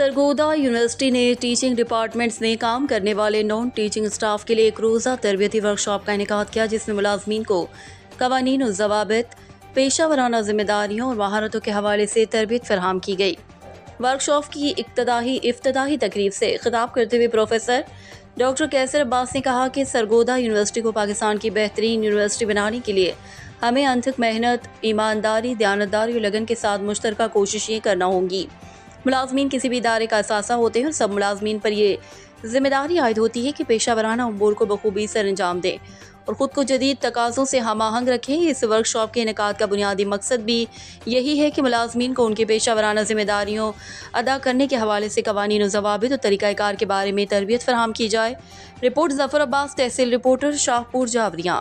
Sargodha university ने teaching departments में काम करने वाले नॉन टीचिंग स्टाफ के लिए एक रोज़ा तरबियती वर्कशॉप का इनेकाद किया, जिसमें मुलाजमीन को कवानीन और ज़वाबित, पेशा वराना जिम्मेदारियों और महारतों के हवाले से तरबियत फराहम की गई। वर्कशॉप की इफ्तिताही तकरीब से खिताब करते हुए प्रोफेसर डॉक्टर कैसर अब्बास ने कहा कि सरगोदा यूनिवर्सिटी को पाकिस्तान की बेहतरीन यूनिवर्सिटी बनाने के लिए हमें अनथक मेहनत, ईमानदारी, दयानतदारी और लगन के साथ मुश्तरका कोशिशें करना होंगी। मुलाजमीन किसी भी इदारे का असासा होते हैं और सब मुलाजमीन पर ये जिम्मेदारी आयद होती है कि पेशा वराना उम्र को बखूबी सर अंजाम दें और ख़ुद को जदीद तकाज़ों से हम आहंग रखें। इस वर्कशॉप के इनेकाद का बुनियादी मकसद भी यही है कि मुलाजमीन को उनकी पेशा वराना जिम्मेदारियों अदा करने के हवाले से कवानीन और ज़वाबित और तरीक़ाकार के बारे में तरबियत फराहम की जाए। रिपोर्ट ज़फ़र अब्बास, तहसील रिपोर्टर, शाहपुर, जावरिया।